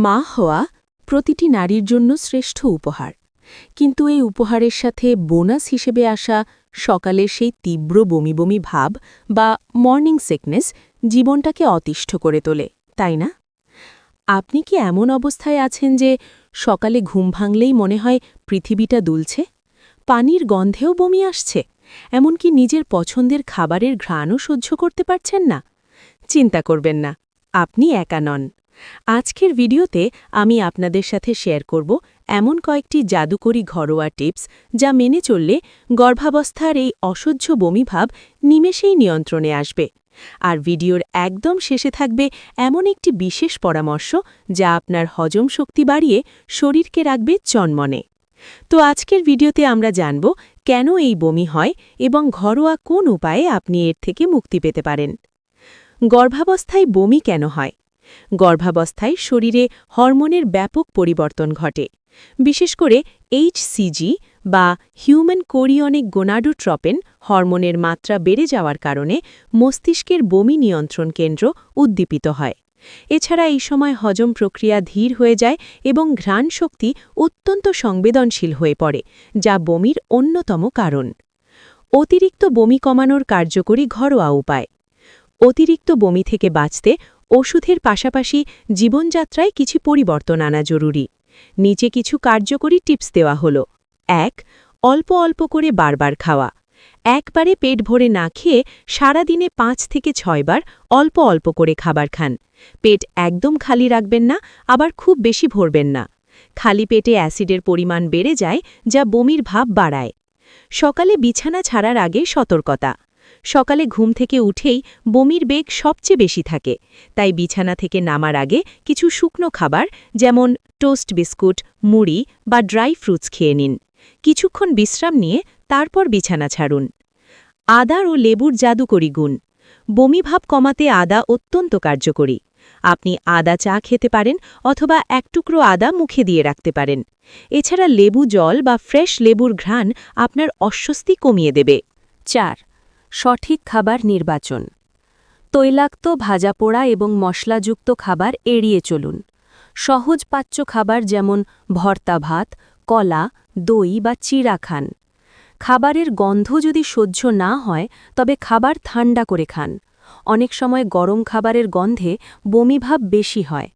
মা হওয়া প্রতিটি নারীর জন্য শ্রেষ্ঠ উপহার, কিন্তু এই উপহারের সাথে বোনাস হিসেবে আসা সকালের সেই তীব্র বমি বমি ভাব বা মর্নিং সিকনেস জীবনটাকে অতিষ্ঠ করে তোলে, তাই না? আপনি কি এমন অবস্থায় আছেন যে সকালে ঘুম ভাঙলেই মনে হয় পৃথিবীটা দুলছে, পানির গন্ধেও বমি আসছে, এমনকি নিজের পছন্দের খাবারের ঘ্রাণও সহ্য করতে পারছেন না? চিন্তা করবেন না, আপনি একা নন। আজকের ভিডিওতে আমি আপনাদের সাথে শেয়ার করব এমন কয়েকটি জাদুকরী ঘরোয়া টিপস যা মেনে চললে গর্ভাবস্থার এই অসহ্য বমিভাব নিমেষেই নিয়ন্ত্রণে আসবে। আর ভিডিওর একদম শেষে থাকবে এমন একটি বিশেষ পরামর্শ যা আপনার হজম শক্তি বাড়িয়ে শরীরকে রাখবে চনমনে। তো আজকের ভিডিওতে আমরা জানব কেন এই বমি হয় এবং ঘরোয়া কোন উপায়ে আপনি এর থেকে মুক্তি পেতে পারেন। গর্ভাবস্থায় বমি কেন হয়? গর্ভাবস্থায় শরীরে হরমোনের ব্যাপক পরিবর্তন ঘটে, বিশেষ করে HCG বা হিউম্যান কোরিয়নিক গোনাডোট্রপিন হরমোনের মাত্রা বেড়ে যাওয়ার কারণে মস্তিষ্কের বমি নিয়ন্ত্রণ কেন্দ্র উদ্দীপিত হয়। এছাড়া এই সময় হজম প্রক্রিয়া ধীর হয়ে যায় এবং ঘ্রাণ শক্তি অত্যন্ত সংবেদনশীল হয়ে পড়ে, যা বমির অন্যতম কারণ। অতিরিক্ত বমি কমানোর কার্যকরী ঘরোয়া উপায়। অতিরিক্ত বমি থেকে বাঁচতে ওষুধের পাশাপাশি জীবনযাত্রায় কিছু পরিবর্তন আনা জরুরি। নিচে কিছু কার্যকরী টিপস দেওয়া হল। ১. অল্প অল্প করে বারবার খাওয়া। একবারে পেট ভরে না খেয়ে সারাদিনে ৫ থেকে ৬ বার অল্প অল্প করে খাবার খান। পেট একদম খালি রাখবেন না, আবার খুব বেশি ভরবেন না। খালি পেটে অ্যাসিডের পরিমাণ বেড়ে যায়, যা বমির ভাব বাড়ায়। সকালে বিছানা ছাড়ার আগে সতর্কতা। সকালে ঘুম থেকে উঠেই বমির বেগ সবচেয়ে বেশি থাকে, তাই বিছানা থেকে নামার আগে কিছু শুকনো খাবার যেমন টোস্ট বিস্কুট, মুড়ি বা ড্রাই ফ্রুটস খেয়ে নিন। কিছুক্ষণ বিশ্রাম নিয়ে তারপর বিছানা ছাড়ুন। আদা ও লেবুর জাদুকরী গুণ। বমিভাব কমাতে আদা অত্যন্ত কার্যকরী। আপনি আদা চা খেতে পারেন অথবা এক টুকরো আদা মুখে দিয়ে রাখতে পারেন। এছাড়া লেবু জল বা ফ্রেশ লেবুর ঘ্রাণ আপনার অস্বস্তি কমিয়ে দেবে। ৪. সঠিক খাবার নির্বাচন। তৈলাক্ত, ভাজাপোড়া এবং মশলাযুক্ত খাবার এড়িয়ে চলুন। সহজ পাচ্য খাবার যেমন ভর্তা ভাত, কলা, দই বা চিড়া খান। খাবারের গন্ধ যদি সহ্য না হয় তবে খাবার ঠান্ডা করে খান। অনেক সময় গরম খাবারের গন্ধে বমিভাব বেশি হয়।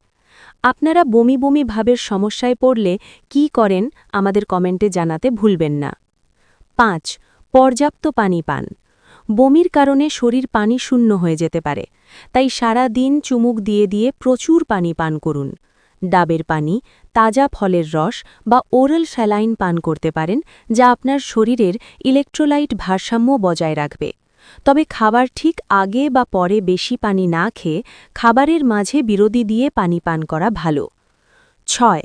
আপনারা বমি বমি ভাবের সমস্যায় পড়লে কি করেন আমাদের কমেন্টে জানাতে ভুলবেন না। ৫. পর্যাপ্ত পানি পান। বমির কারণে শরীর পানি শূন্য হয়ে যেতে পারে, তাই সারা দিন চুমুক দিয়ে দিয়ে প্রচুর পানি পান করুন। ডাবের পানি, তাজা ফলের রস বা ওরাল স্যালাইন পান করতে পারেন, যা আপনার শরীরের ইলেকট্রোলাইট ভারসাম্য বজায় রাখবে। তবে খাবার ঠিক আগে বা পরে বেশি পানি না খেয়ে খাবারের মাঝে বিরতি দিয়ে পানি পান করা ভালো। ৬.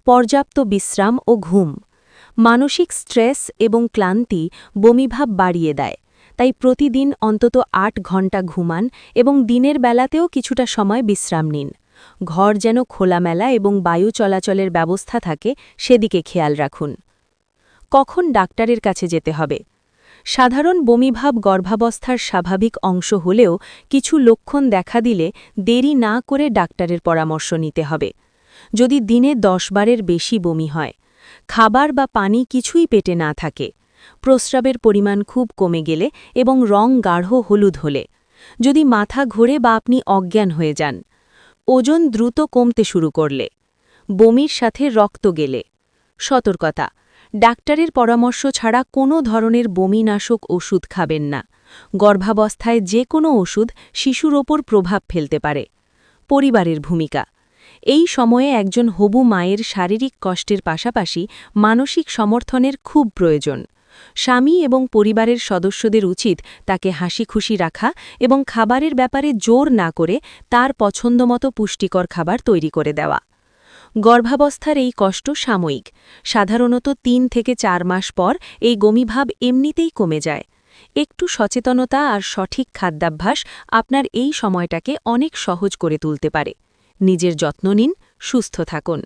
পর্যাপ্ত বিশ্রাম ও ঘুম। মানসিক স্ট্রেস এবং ক্লান্তি বমিভাব বাড়িয়ে দেয়, তাই প্রতিদিন অন্তত ৮ ঘণ্টা ঘুমান এবং দিনের বেলাতেও কিছুটা সময় বিশ্রাম নিন। ঘর যেন খোলামেলা এবং বায়ু চলাচলের ব্যবস্থা থাকে সেদিকে খেয়াল রাখুন। কখন ডাক্তারের কাছে যেতে হবে? সাধারণ বমিভাব গর্ভাবস্থার স্বাভাবিক অংশ হলেও কিছু লক্ষণ দেখা দিলে দেরি না করে ডাক্তারের পরামর্শ নিতে হবে। যদি দিনে ১০ বারের বেশি বমি হয়, খাবার বা পানি কিছুই পেটে না থাকে, প্রস্রাবের পরিমাণ খুব কমে গেলে এবং রং গাঢ় হলুদ হলে, যদি মাথা ঘোরে বা আপনি অজ্ঞান হয়ে যান, ওজন দ্রুত কমতে শুরু করলে, বমির সাথে রক্ত গেলে। সতর্কতা: ডাক্তারের পরামর্শ ছাড়া কোনো ধরনের বমিনাশক ওষুধ খাবেন না। গর্ভাবস্থায় যে কোনো ওষুধ শিশুর ওপর প্রভাব ফেলতে পারে। পরিবারের ভূমিকা। এই সময়ে একজন হবু মায়ের শারীরিক কষ্টের পাশাপাশি মানসিক সমর্থনের খুব প্রয়োজন। স্বামী এবং পরিবারের সদস্যদের উচিত তাকে হাসিখুশি রাখা এবং খাবারের ব্যাপারে জোর না করে তার পছন্দমতো পুষ্টিকর খাবার তৈরি করে দেওয়া। গর্ভাবস্থার এই কষ্ট সাময়িক, সাধারণত ৩ থেকে ৪ মাস পর এই বমিভাব এমনিতেই কমে যায়। একটু সচেতনতা আর সঠিক খাদ্যাভ্যাস আপনার এই সময়টাকে অনেক সহজ করে তুলতে পারে। নিজের যত্ন নিন, সুস্থ থাকুন।